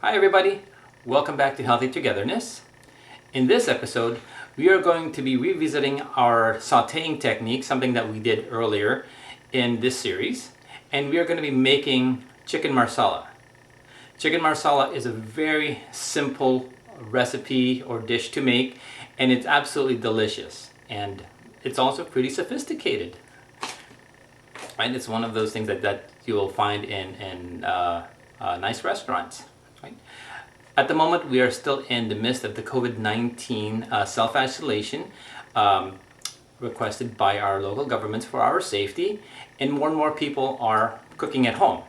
Hi everybody, welcome back to Healthy Togetherness. In this episode, we are going to be revisiting our sauteing technique, something that we did earlier in this series, and we are going to be making chicken marsala. Chicken marsala is a very simple recipe or dish to make, and it's absolutely delicious, and it's also pretty sophisticated. Right? It's one of those things that you will find in nice restaurants. Right? At the moment, we are still in the midst of the COVID-19 self-isolation requested by our local governments for our safety, and more people are cooking at home.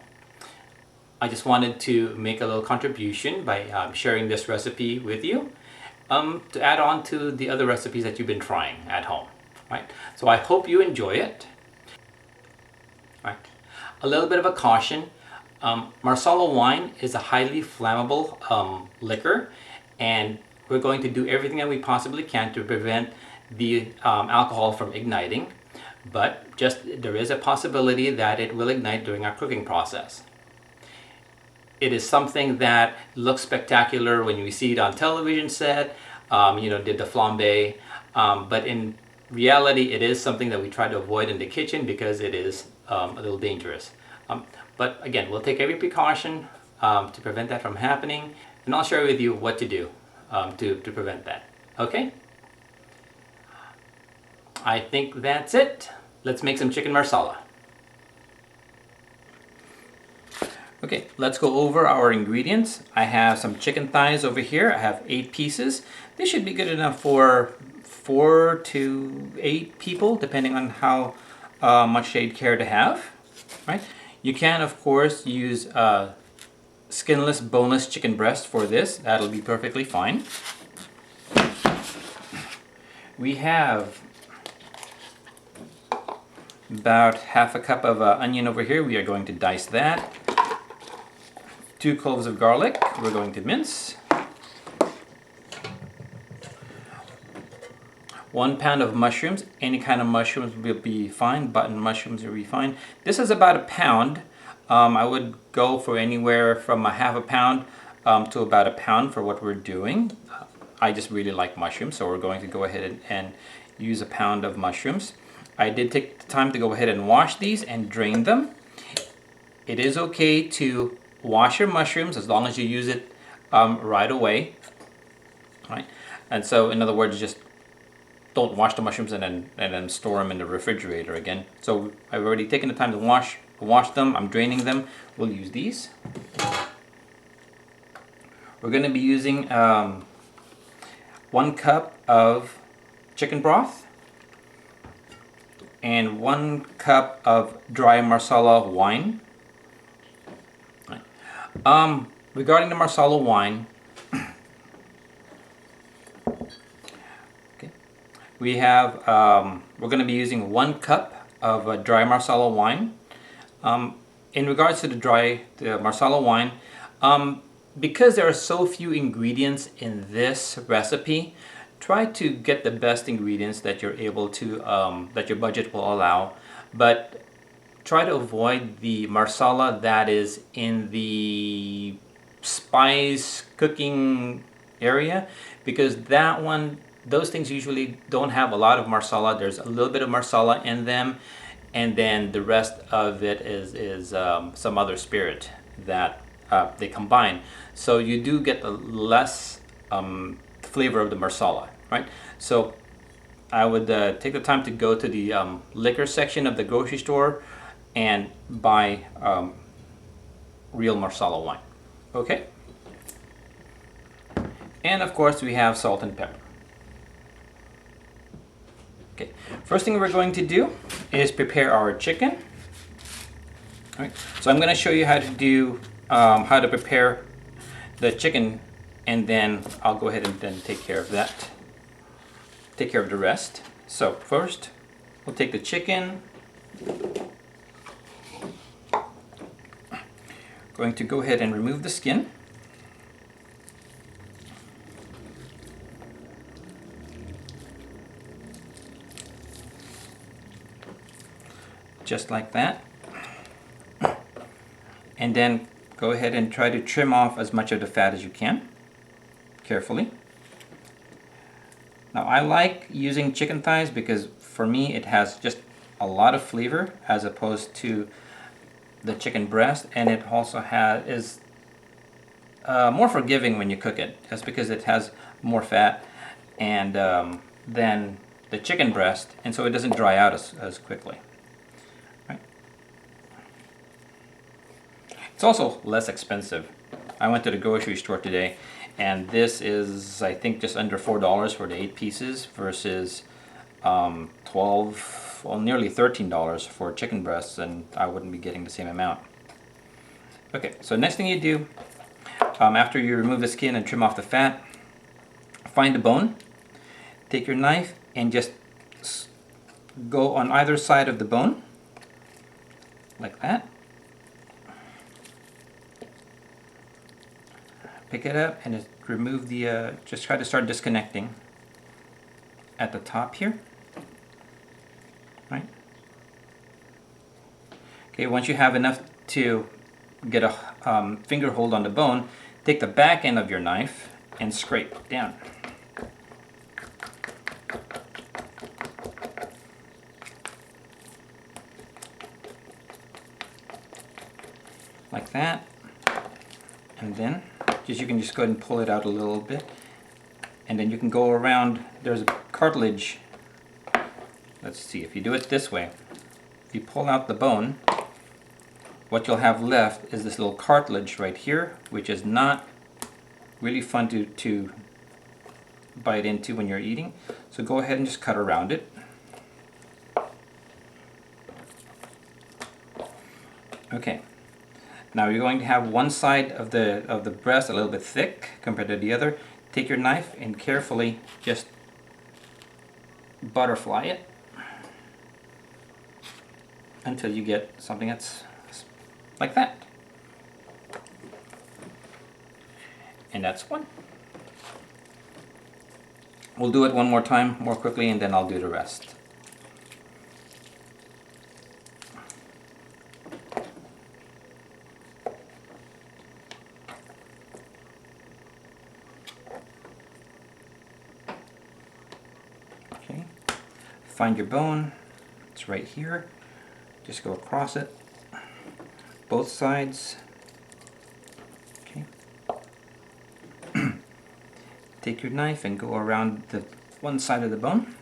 I just wanted to make a little contribution by sharing this recipe with you to add on to the other recipes that you've been trying at home. Right? So I hope you enjoy it. Right. A little bit of a caution. Marsala wine is a highly flammable liquor, and we're going to do everything that we possibly can to prevent the alcohol from igniting, but there is a possibility that it will ignite during our cooking process. It is something that looks spectacular when we see it on television set, did the flambe, but in reality it is something that we try to avoid in the kitchen because it is a little dangerous. But again, we'll take every precaution to prevent that from happening, and I'll share with you what to do to prevent that. Okay? I think that's it. Let's make some chicken marsala. Okay, let's go over our ingredients. I have some chicken thighs over here. I have 8 pieces. This should be good enough for 4 to 8 people, depending on how much they'd care to have. Right? You can, of course, use skinless, boneless chicken breast for this. That'll be perfectly fine. We have about half a cup of onion over here. We are going to dice that. 2 cloves of garlic we're going to mince. 1 pound of mushrooms. Any kind of mushrooms will be fine. Button mushrooms will be fine. This is about a pound. I would go for anywhere from a half a pound to about a pound for what we're doing. I just really like mushrooms, so we're going to go ahead and use a pound of mushrooms. I did take the time to go ahead and wash these and drain them. It is okay to wash your mushrooms as long as you use it right away. Right? And so, in other words, just don't wash the mushrooms and then store them in the refrigerator again. So I've already taken the time to wash them. I'm draining them. We'll use these. We're going to be using 1 cup of chicken broth and 1 cup of dry Marsala wine. Regarding the Marsala wine, we have, we're going to be using 1 cup of dry Marsala wine. In regards to the Marsala wine, because there are so few ingredients in this recipe, try to get the best ingredients that you're able to, that your budget will allow. But try to avoid the Marsala that is in the spice cooking area, because those things usually don't have a lot of Marsala. There's a little bit of Marsala in them, and then the rest of it is some other spirit that they combine. So you do get the less flavor of the Marsala, right? So I would take the time to go to the liquor section of the grocery store and buy real Marsala wine. Okay? And of course we have salt and pepper. Okay, first thing we're going to do is prepare our chicken. All right, so I'm going to show you how to do how to prepare the chicken, and then I'll go ahead and then take care of that. Take care of the rest. So first, we'll take the chicken. Going to go ahead and remove the skin. Just like that. And then go ahead and try to trim off as much of the fat as you can, carefully. Now I like using chicken thighs because for me it has just a lot of flavor as opposed to the chicken breast, and it also is more forgiving when you cook it, just because it has more fat and than the chicken breast, and so it doesn't dry out as quickly. Right. It's also less expensive. I went to the grocery store today, and this is, I think, just under $4 for the 8 pieces versus $12, well, nearly $13 for chicken breasts, and I wouldn't be getting the same amount. Okay, so next thing you do, after you remove the skin and trim off the fat, find the bone, take your knife and just go on either side of the bone, like that. Pick it up and just remove the, just try to start disconnecting at the top here. Right? Okay, once you have enough to get a finger hold on the bone, take the back end of your knife and scrape down. Like that. And then you can just go ahead and pull it out a little bit, and then you can go around. There's a cartilage. Let's see, if you do it this way, if you pull out the bone, what you'll have left is this little cartilage right here, which is not really fun to bite into when you're eating. So go ahead and just cut around it. Okay. Now you're going to have one side of the breast a little bit thick compared to the other. Take your knife and carefully just butterfly it until you get something that's like that. And that's one. We'll do it one more time more quickly, and then I'll do the rest. Find your bone, it's right here, just go across it, both sides. Okay. Take your knife and go around the one side of the bone.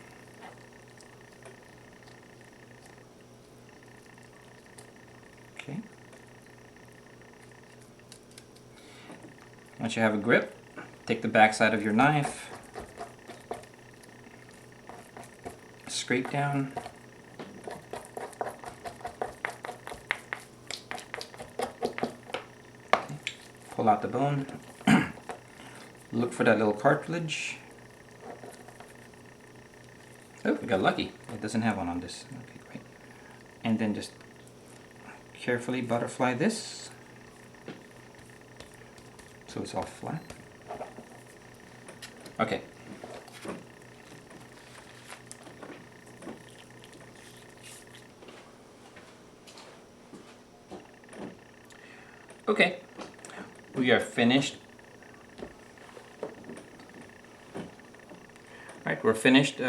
Okay. Once you have a grip, take the back side of your knife, scrape down. Okay. Pull out the bone. Look for that little cartilage. Oh, we got lucky. It doesn't have one on this. Okay, great. And then just carefully butterfly this so it's all flat. Okay. Okay, we are finished. Alright, we're finished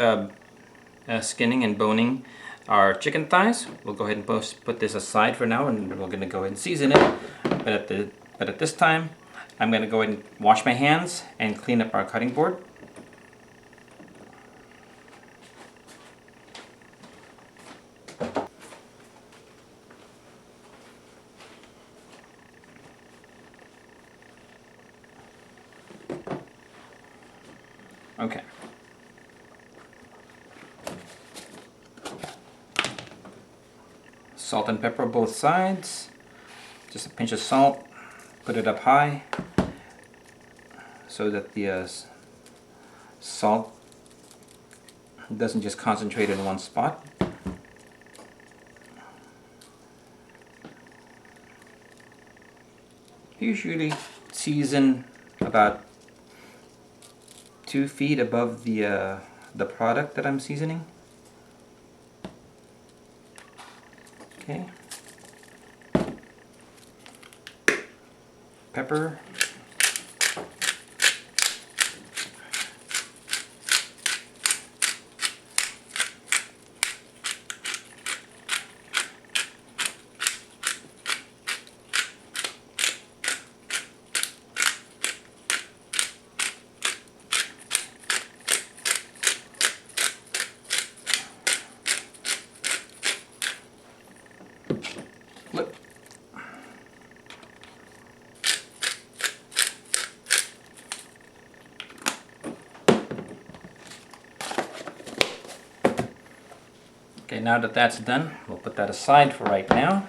skinning and boning our chicken thighs. We'll go ahead and put this aside for now, and we're going to go ahead and season it. But at this time, I'm going to go ahead and wash my hands and clean up our cutting board. Okay. Salt and pepper both sides. Just a pinch of salt. Put it up high so that the salt doesn't just concentrate in one spot. Usually season about 2 feet above the product that I'm seasoning. Okay. pepper. Look. Okay, now that that's done, we'll put that aside for right now.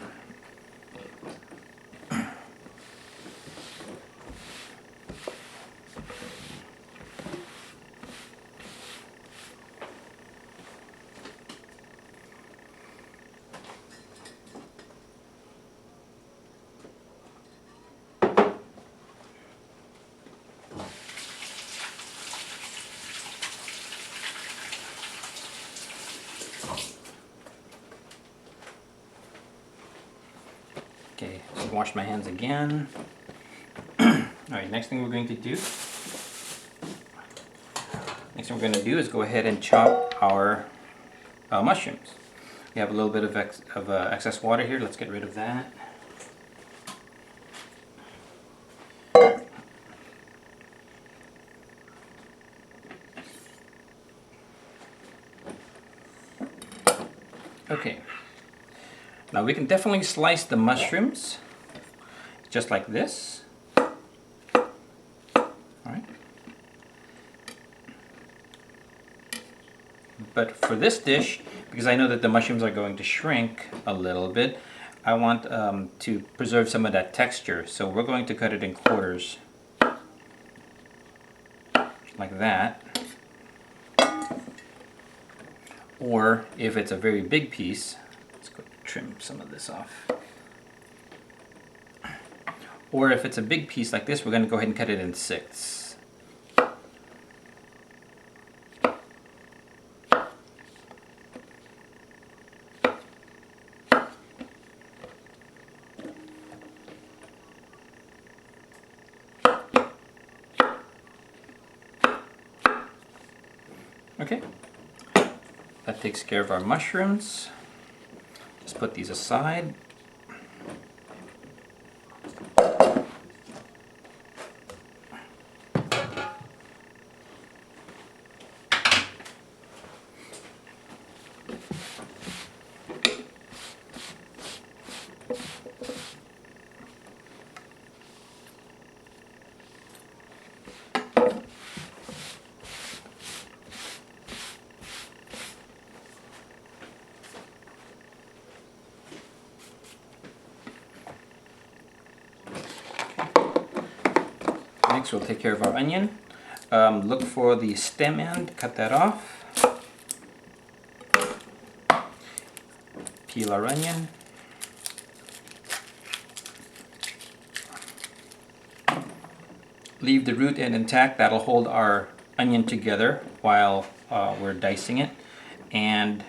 Okay, just wash my hands again. Alright, next thing we're going to do is go ahead and chop our mushrooms. We have a little bit of excess water here. Let's get rid of that. Okay. Now we can definitely slice the mushrooms just like this. Alright. But for this dish, because I know that the mushrooms are going to shrink a little bit, I want to preserve some of that texture. So we're going to cut it in quarters. Like that. Or if it's a very big piece, let's go trim some of this off. Or if it's a big piece like this, we're going to go ahead and cut it in sixths. Okay, that takes care of our mushrooms. Just put these aside. Next, we'll take care of our onion. Look for the stem end, cut that off. Peel our onion. Leave the root end intact. That'll hold our onion together while we're dicing it. And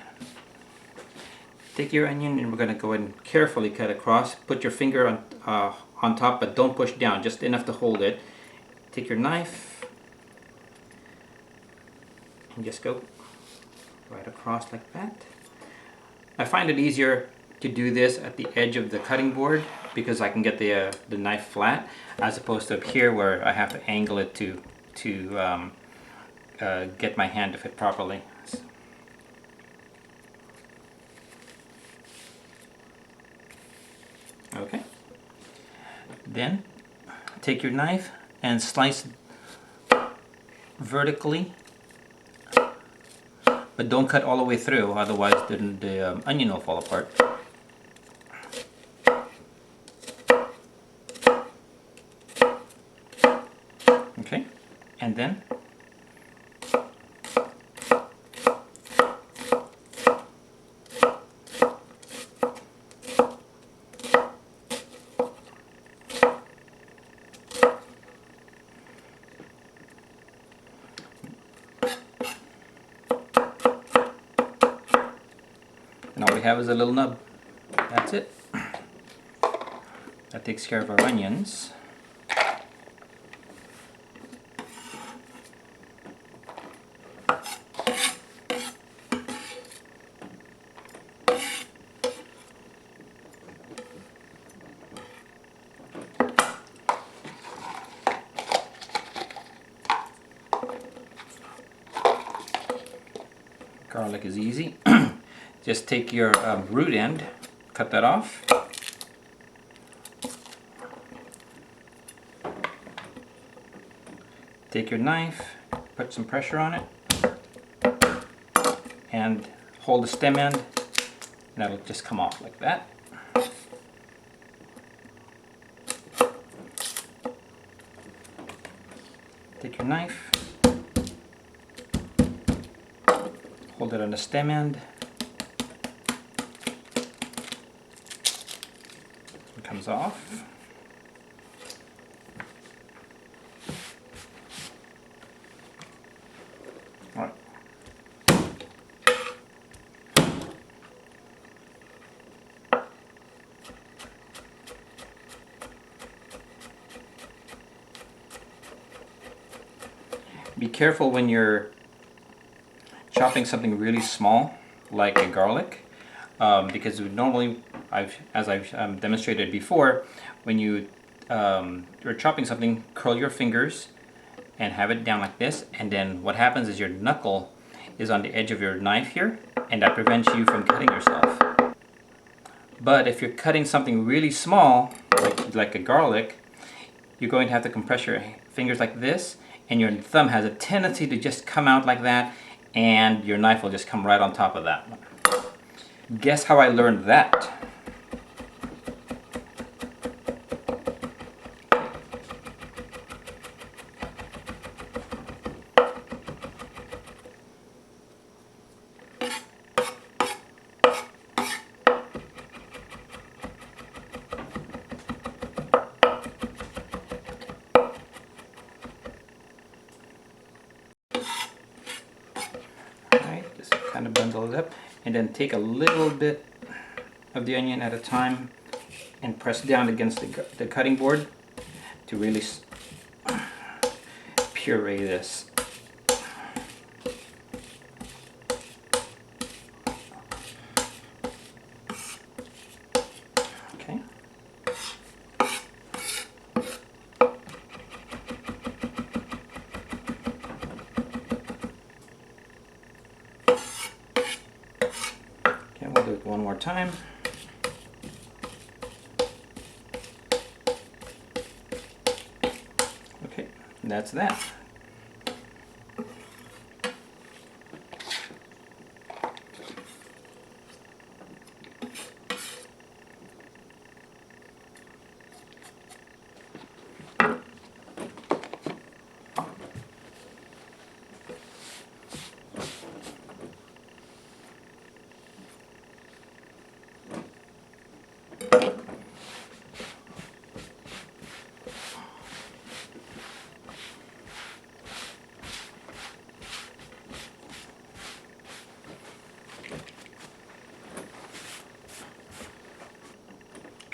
take your onion and we're going to go ahead and carefully cut across. Put your finger on top, but don't push down, just enough to hold it. Take your knife and just go right across like that. I find it easier to do this at the edge of the cutting board because I can get the knife flat, as opposed to up here where I have to angle it to get my hand to fit properly. Okay. Then take your knife and slice vertically, but don't cut all the way through, otherwise the onion will fall apart. Okay, and then all we have is a little nub. That's it. That takes care of our onions. Garlic is easy. Just take your root end, cut that off. Take your knife, put some pressure on it, and hold the stem end, and that'll just come off like that. Take your knife, hold it on the stem end, it comes off. All right. Be careful when you're chopping something really small, like a garlic, because normally, as I've demonstrated before, when you're chopping something, curl your fingers and have it down like this, and then what happens is your knuckle is on the edge of your knife here, and that prevents you from cutting yourself. But if you're cutting something really small, like a garlic, you're going to have to compress your fingers like this, and your thumb has a tendency to just come out like that, and your knife will just come right on top of that one. Guess how I learned that? Just kind of bundle it up, and then take a little bit of the onion at a time and press down against the cutting board to really puree this. Okay. We'll do it one more time. Okay, that's that.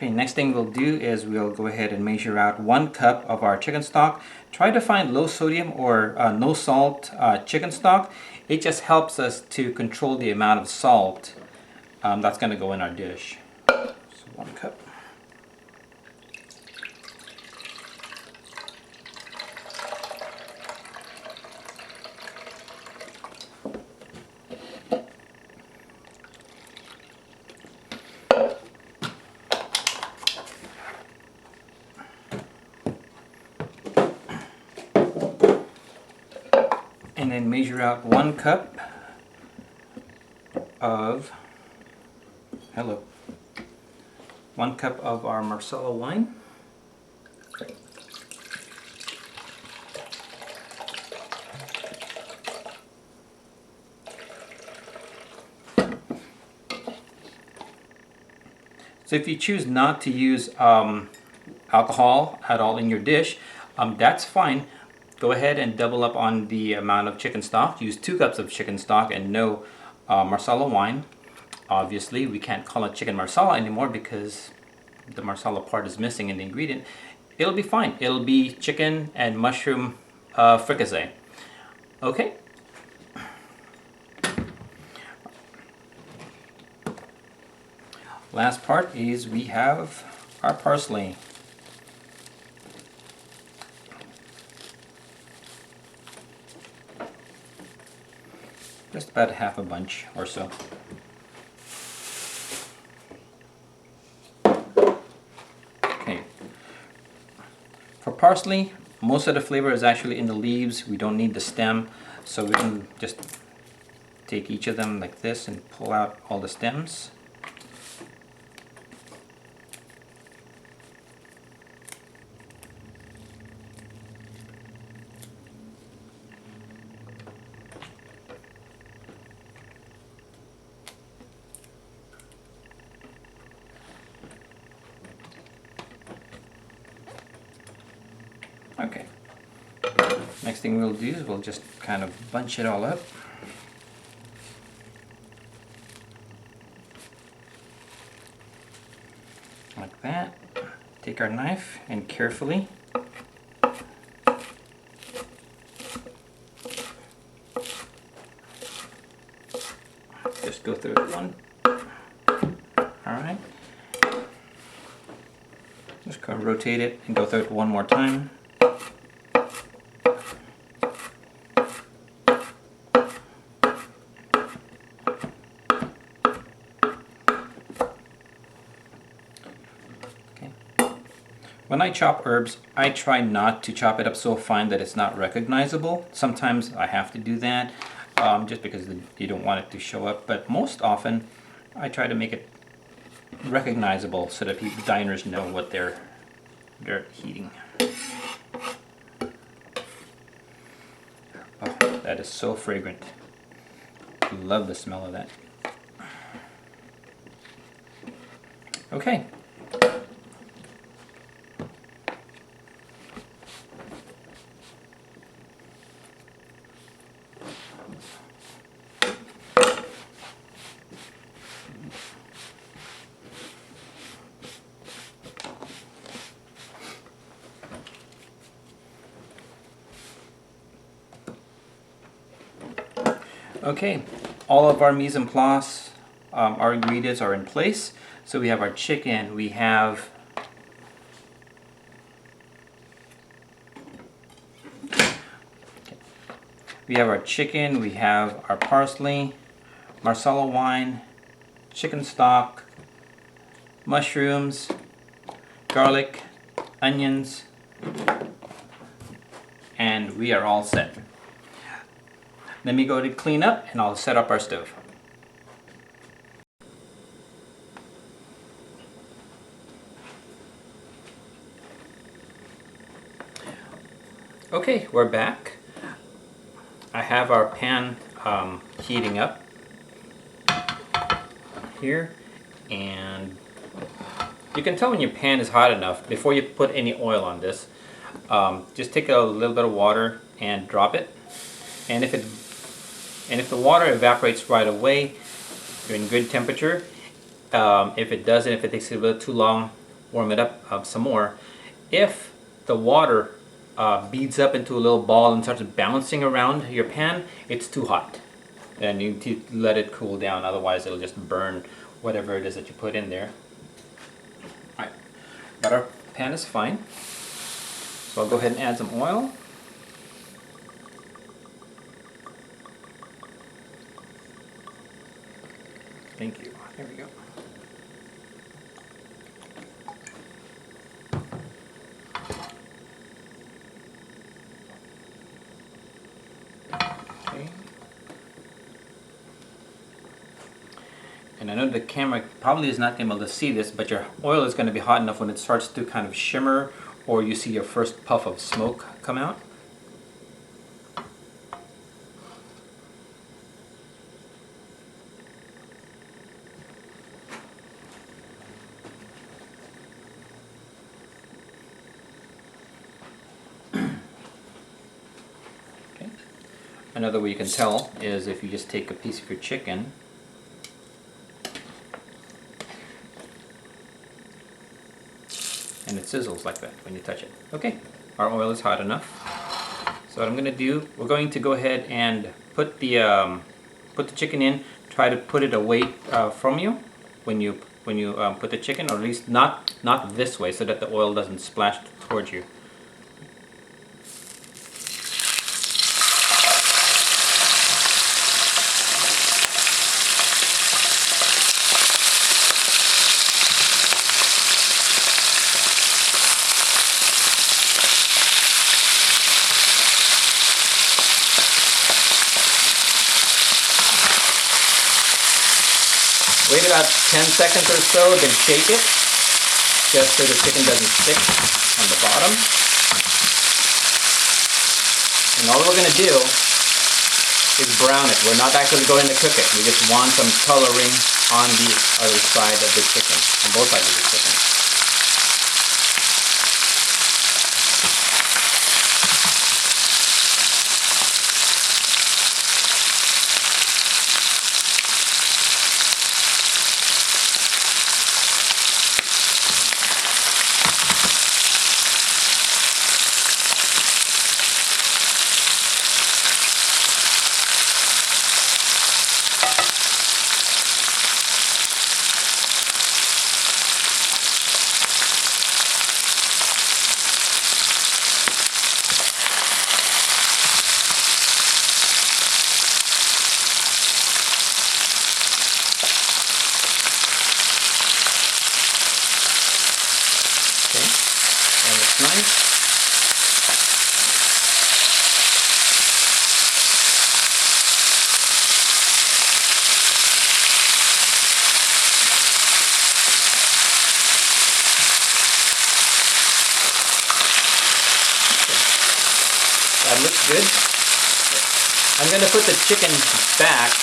Okay, next thing we'll do is we'll go ahead and measure out 1 cup of our chicken stock. Try to find low sodium or no salt chicken stock. It just helps us to control the amount of salt that's going to go in our dish. So 1 cup. And then measure out 1 cup of 1 cup of our Marsala wine. So if you choose not to use alcohol at all in your dish, that's fine. Go ahead and double up on the amount of chicken stock. Use 2 cups of chicken stock and no Marsala wine. Obviously, we can't call it chicken Marsala anymore because the Marsala part is missing in the ingredient. It'll be fine. It'll be chicken and mushroom fricassee. Okay. Last part is we have our parsley. Just about half a bunch or so. Okay. For parsley, most of the flavor is actually in the leaves. We don't need the stem, so we can just take each of them like this and pull out all the stems. Okay. Next thing we'll do is we'll just kind of bunch it all up. Like that. Take our knife and carefully just go through it one. Alright. Just kind of rotate it and go through it one more time. When I chop herbs, I try not to chop it up so fine that it's not recognizable. Sometimes I have to do that just because you don't want it to show up, but most often I try to make it recognizable so that diners know what they're heating. Oh, that is so fragrant. Love the smell of that. Okay. Okay, all of our mise en place, our ingredients are in place. So we have our chicken, we have our parsley, Marsala wine, chicken stock, mushrooms, garlic, onions, and we are all set. Let me go to clean up and I'll set up our stove. Okay, we're back. I have our pan heating up here, and you can tell when your pan is hot enough before you put any oil on this. Just take a little bit of water and drop it, and if the water evaporates right away, you're in good temperature. If it doesn't, if it takes a little bit too long, warm it up some more. If the water beads up into a little ball and starts bouncing around your pan, it's too hot. And you need to let it cool down, otherwise it'll just burn whatever it is that you put in there. Alright, but our pan is fine. So I'll go ahead and add some oil. Thank you. There we go. Okay. And I know the camera probably is not going to be able to see this, but your oil is going to be hot enough when it starts to kind of shimmer, or you see your first puff of smoke come out. Another way you can tell is if you just take a piece of your chicken and it sizzles like that when you touch it. Okay, our oil is hot enough. So what I'm going to do, we're going to go ahead and put the chicken in. Try to put it away from you when you put the chicken, or at least not this way, so that the oil doesn't splash towards you. Wait about 10 seconds or so, then shake it, just so the chicken doesn't stick on the bottom. And all we're going to do is brown it. We're not actually going to cook it. We just want some coloring on the other side of the chicken, on both sides of the chicken. Nice. That looks good. I'm going to put the chicken back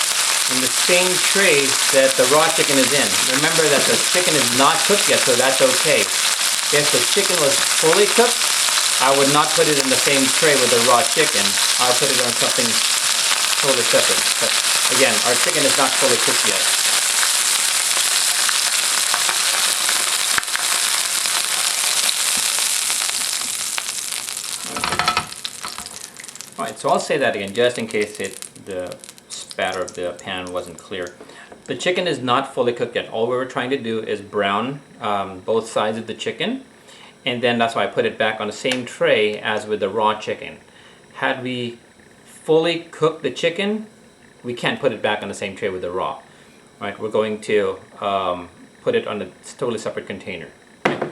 in the same tray that the raw chicken is in. Remember that the chicken is not cooked yet, so that's okay. If the chicken was fully cooked, I would not put it in the same tray with the raw chicken. I'll put it on something totally separate. But again, our chicken is not fully cooked yet. Alright, so I'll say that again, just in case the spatter of the pan wasn't clear. The chicken is not fully cooked yet. All we were trying to do is brown both sides of the chicken, and then that's why I put it back on the same tray as with the raw chicken. Had we fully cooked the chicken, we can't put it back on the same tray with the raw. Right? We're going to put it on a totally separate container. Right?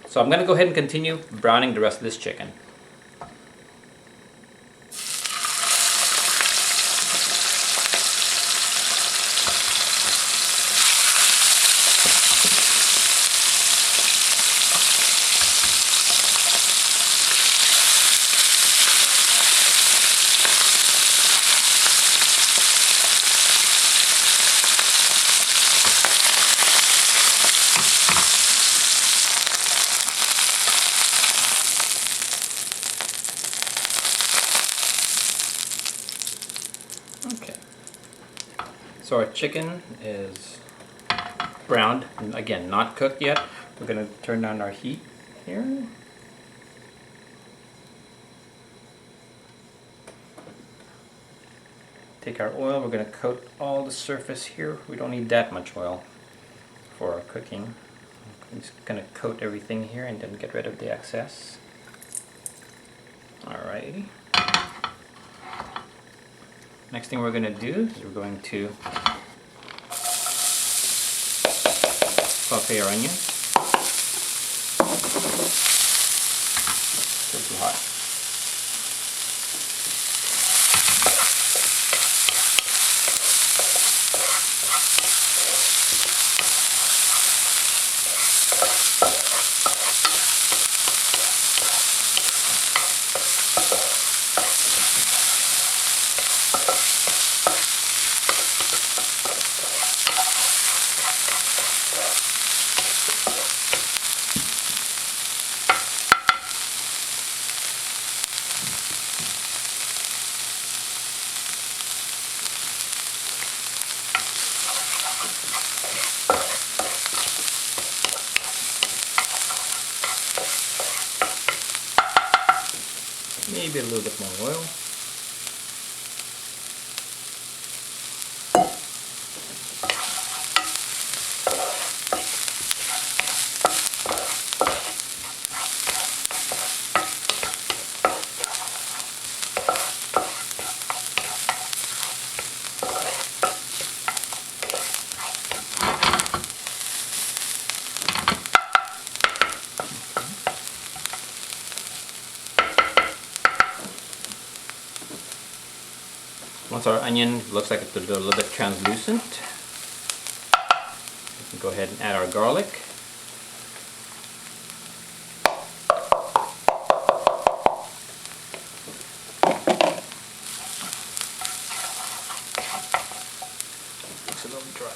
So I'm going to go ahead and continue browning the rest of this chicken. Okay, so our chicken is browned, and again, not cooked yet. We're going to turn down our heat here. Take our oil, we're going to coat all the surface here. We don't need that much oil for our cooking. I'm just going to coat everything here and then get rid of the excess. Alrighty. Next thing we're going to do is we're going to saute our onions. Still too hot. Maybe a little bit more oil. Once our onion looks like it's a little bit translucent, go ahead and add our garlic. Looks a little dry.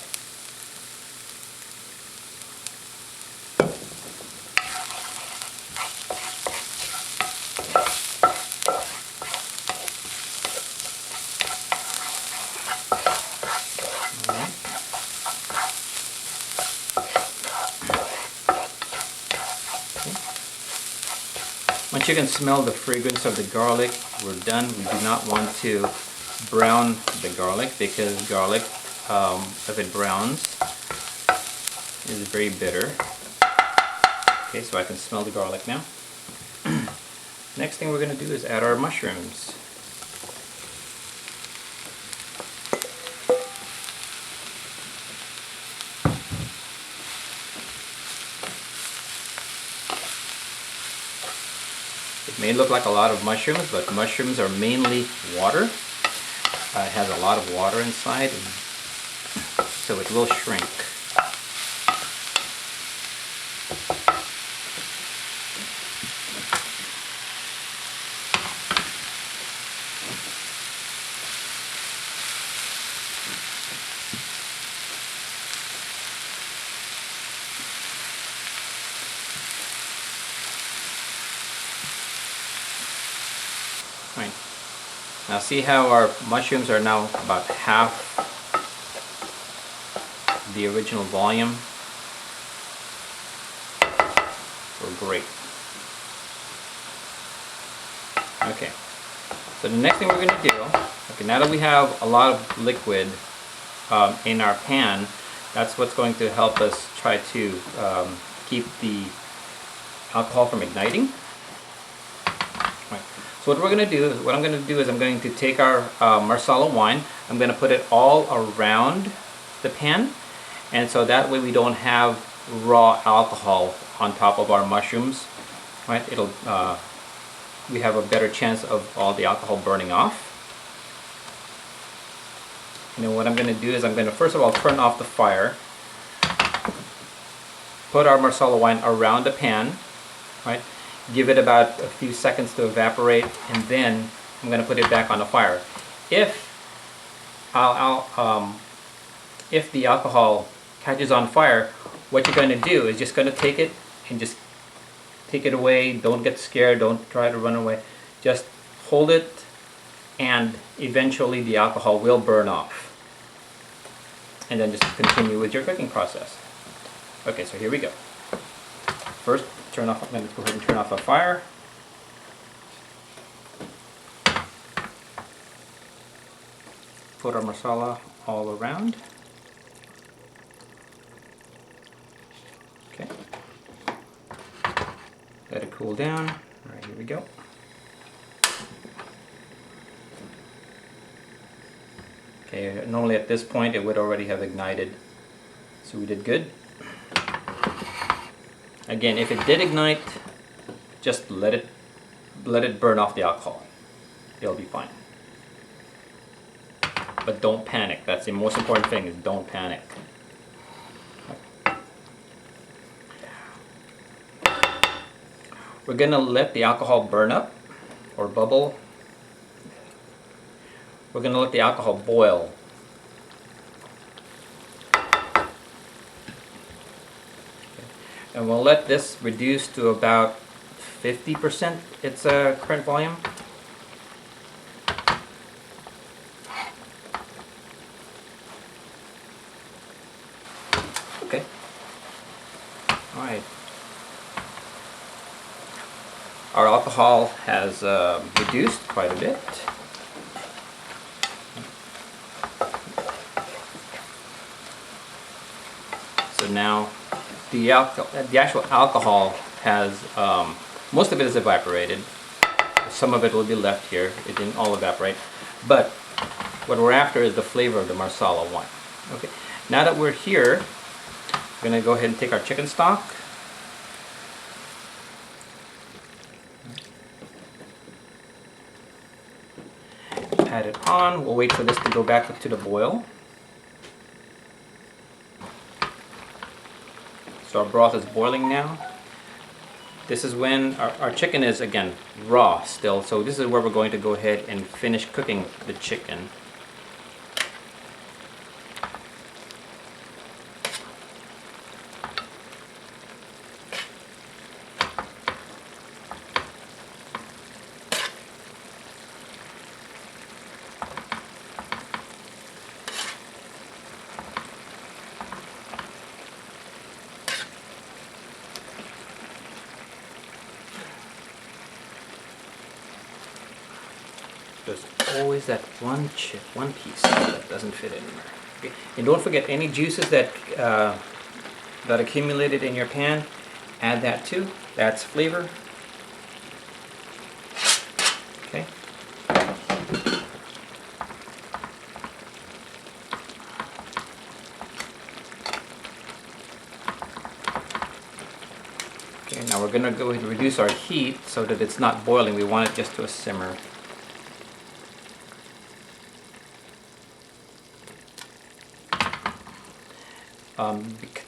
Once you can smell the fragrance of the garlic, we're done. We do not want to brown the garlic because garlic, if it browns, is very bitter. Okay, so I can smell the garlic now. Next thing we're going to do is add our mushrooms. It may look like a lot of mushrooms, but mushrooms are mainly water. It has a lot of water inside, so it will shrink. Right. Now see how our mushrooms are now about half the original volume? We're great. Okay. So the next thing we're going to do, okay, now that we have a lot of liquid in our pan, that's what's going to help us try to keep the alcohol from igniting. Right. So what I'm going to do is I'm going to take our Marsala wine, I'm going to put it all around the pan, and so that way we don't have raw alcohol on top of our mushrooms. Right? We have a better chance of all the alcohol burning off. And then what I'm going to do is I'm going to first of all turn off the fire, put our Marsala wine around the pan, right? Give it about a few seconds to evaporate, and then I'm going to put it back on the fire. If the alcohol catches on fire, what you're going to do is just going to take it and just take it away. Don't get scared. Don't try to run away. Just hold it, and eventually the alcohol will burn off. And then just continue with your cooking process. Okay, so here we go. First, I'm going to go ahead and turn off the fire. Put our Marsala all around. Okay. Let it cool down. All right, here we go. Okay, normally at this point it would already have ignited, so we did good. Again, if it did ignite, just let it burn off the alcohol. It'll be fine. But don't panic. That's the most important thing, is don't panic. We're gonna let the alcohol burn up or bubble. We're gonna let the alcohol boil. And we'll let this reduce to about 50% its current volume. Okay. All right. Our alcohol has reduced quite a bit. So now the actual alcohol has, most of it is evaporated. Some of it will be left here. It didn't all evaporate. But what we're after is the flavor of the Marsala wine. Okay. Now that we're here, we're going to go ahead and take our chicken stock. Add it on. We'll wait for this to go back up to the boil. So our broth is boiling now. This is when our chicken is, again, raw still. So this is where we're going to go ahead and finish cooking the chicken. There's always that one piece that doesn't fit anywhere. Okay. And don't forget any juices that that accumulated in your pan. Add that too. That's flavor. Okay. Okay. Now we're gonna go ahead and reduce our heat so that it's not boiling. We want it just to a simmer.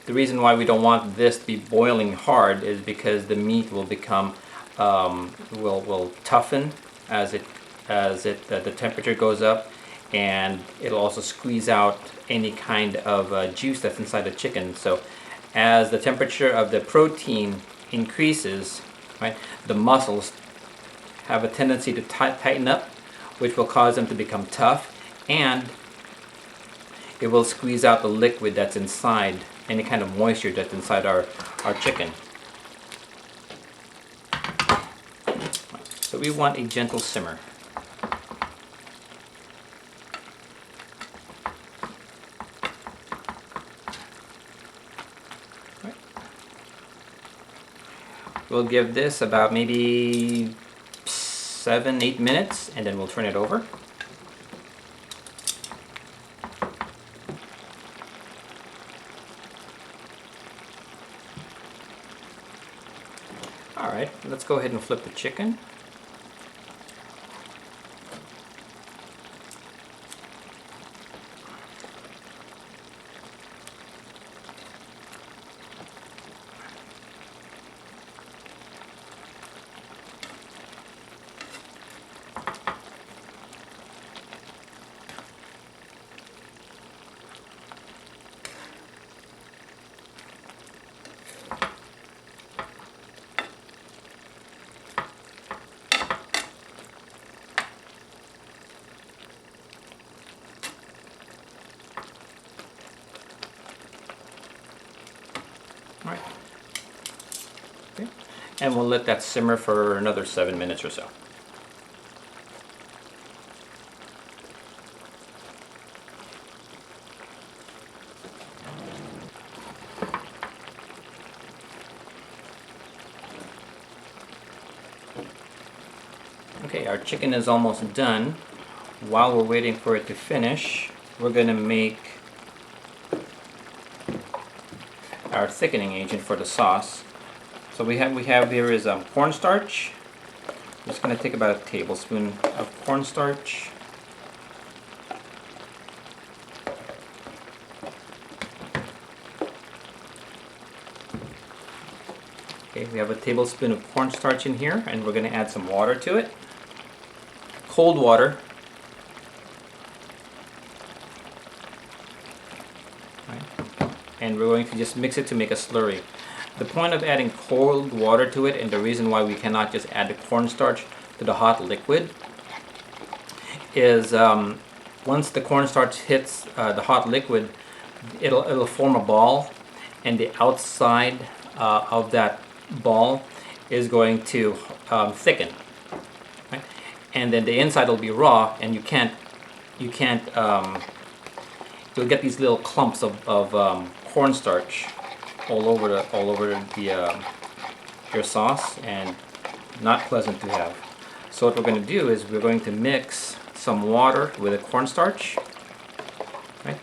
The reason why we don't want this to be boiling hard is because the meat will become will toughen as the temperature goes up, and it'll also squeeze out any kind of juice that's inside the chicken. So as the temperature of the protein increases, right, the muscles have a tendency to tighten up, which will cause them to become tough, and it will squeeze out the liquid that's inside, any kind of moisture that's inside our chicken. So we want a gentle simmer. Right. We'll give this about maybe 7-8 minutes, and then we'll turn it over. Alright, let's go ahead and flip the chicken. All right. Okay. And we'll let that simmer for another 7 minutes or so. Okay, our chicken is almost done. While we're waiting for it to finish, we're going to make our thickening agent for the sauce. So we have here is cornstarch. I'm just going to take about a tablespoon of cornstarch. Okay, we have a tablespoon of cornstarch in here, and we're going to add some water to it. Cold water. And we're going to just mix it to make a slurry. The point of adding cold water to it, and the reason why we cannot just add the cornstarch to the hot liquid, is once the cornstarch hits the hot liquid, it'll form a ball, and the outside of that ball is going to thicken, right? And then the inside will be raw, and you can't you'll get these little clumps of cornstarch all over your sauce, and not pleasant to have. So what we're going to do is we're going to mix some water with the cornstarch, right?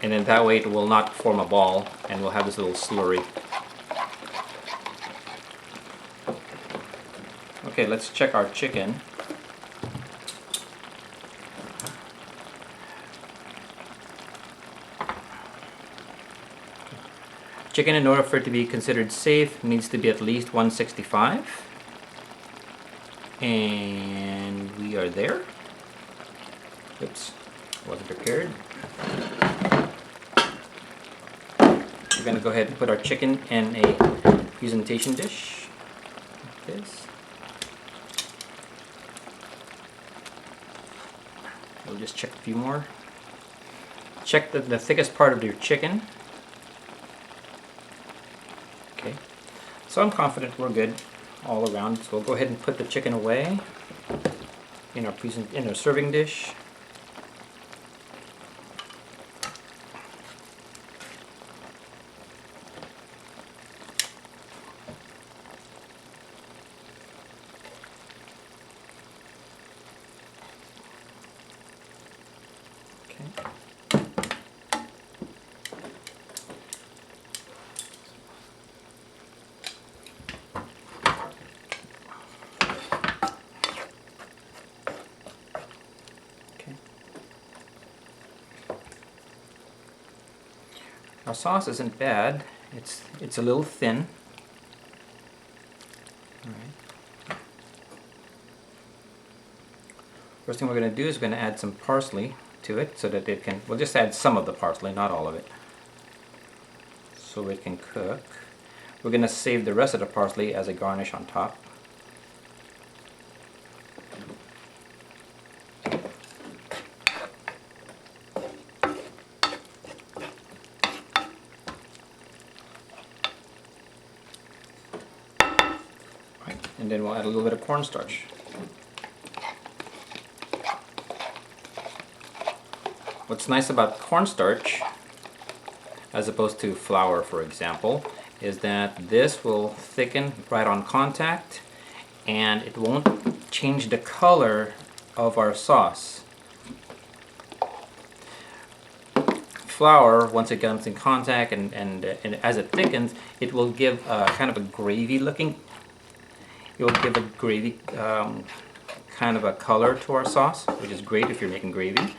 And then that way it will not form a ball, and we'll have this little slurry. Okay, let's check our chicken. Chicken, in order for it to be considered safe, needs to be at least 165. And we are there. Oops, wasn't prepared. We're going to go ahead and put our chicken in a presentation dish like this. We'll just check a few more. Check the thickest part of your chicken. Okay, so I'm confident we're good all around. So we'll go ahead and put the chicken away in our serving dish. Our sauce isn't bad. It's a little thin. All right. First thing we're going to do is we're going to add some parsley to it so that it can. We'll just add some of the parsley, not all of it, so it can cook. We're going to save the rest of the parsley as a garnish on top. And then we'll add a little bit of cornstarch. What's nice about cornstarch, as opposed to flour, for example, is that this will thicken right on contact, and it won't change the color of our sauce. Flour, once it comes in contact and as it thickens, it will give kind of a gravy looking. It will give a gravy kind of a color to our sauce, which is great if you're making gravy.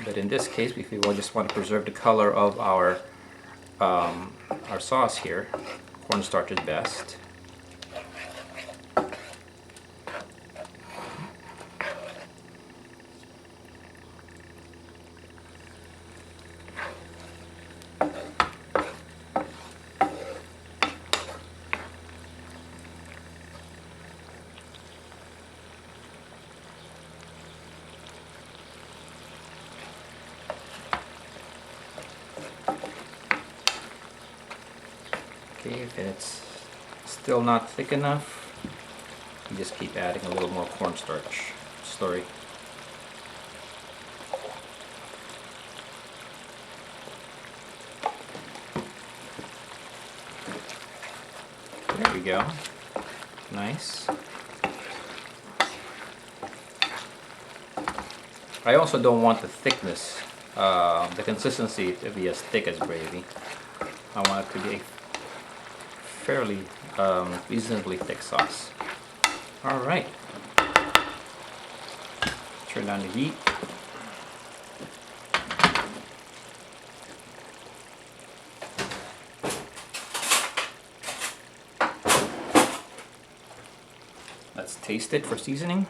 But in this case, if we just want to preserve the color of our sauce here, cornstarch is best. Okay, if it's still not thick enough, you just keep adding a little more cornstarch slurry. There we go. Nice. I also don't want the thickness, the consistency to be as thick as gravy. I want it to be a fairly reasonably thick sauce. All right. Turn down the heat. Let's taste it for seasoning.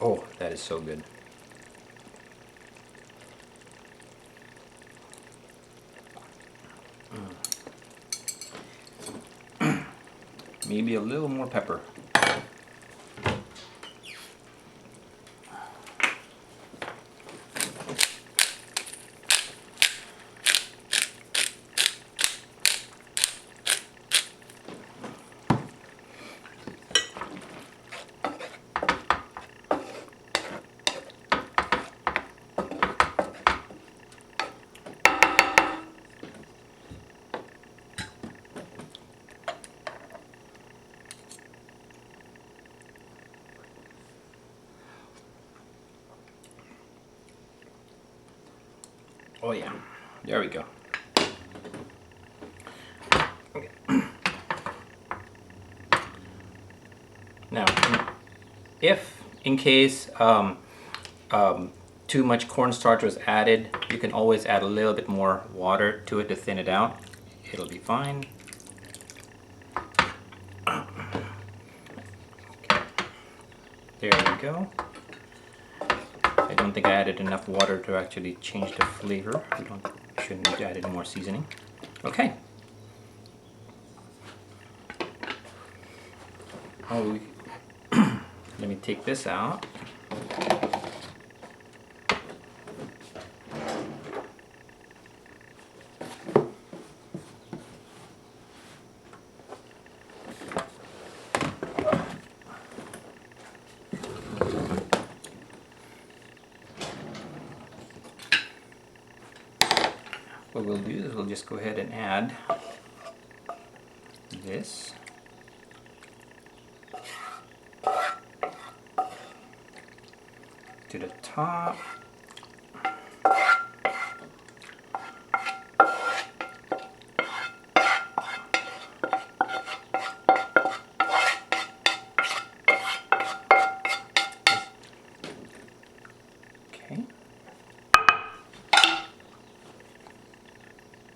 Oh, that is so good. Maybe a little more pepper. Oh yeah, there we go. Okay. If in case too much cornstarch was added, you can always add a little bit more water to it to thin it out. It'll be fine. There we go. I don't think I added enough water to actually change the flavor. Shouldn't need to add any more seasoning. Okay. Let me take this out. What we'll do is we'll just go ahead and add this. To the top. Okay.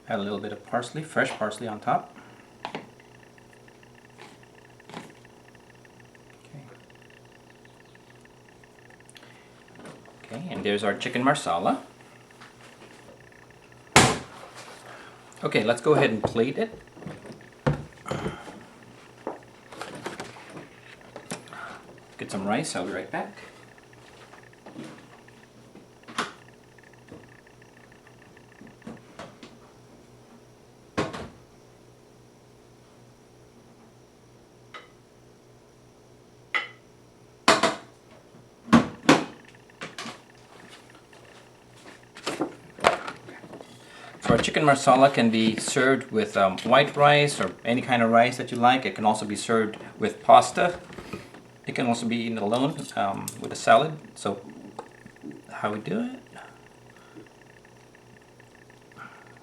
Add a little bit of parsley, fresh parsley on top. And there's our chicken marsala. Okay, let's go ahead and plate it. Get some rice, I'll be right back. Our chicken marsala can be served with white rice or any kind of rice that you like. It can also be served with pasta. It can also be eaten alone with a salad. So how we do it?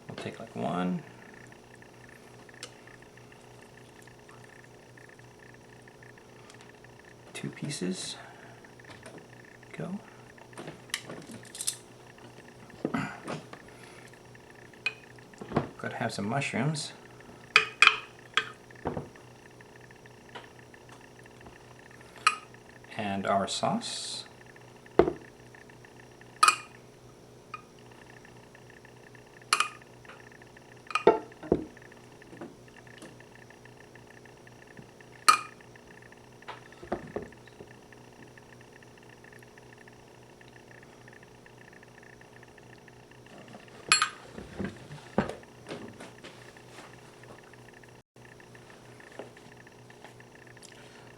We'll take like one. Two pieces. Go. Gotta have some mushrooms. And our sauce.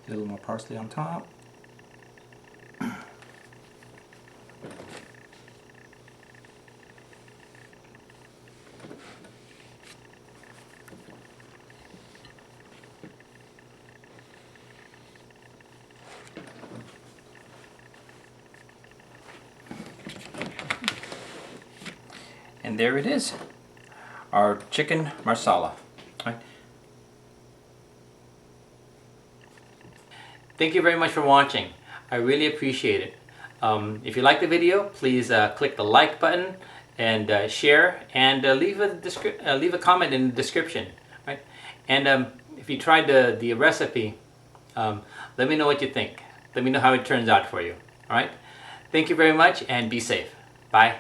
A little more parsley on top. And there it is, our chicken marsala. Right. Thank you very much for watching. I really appreciate it. If you like the video, please click the like button and share, and leave a comment in the description. Right? And if you tried the recipe, let me know what you think. Let me know how it turns out for you. All right? Thank you very much, and be safe. Bye.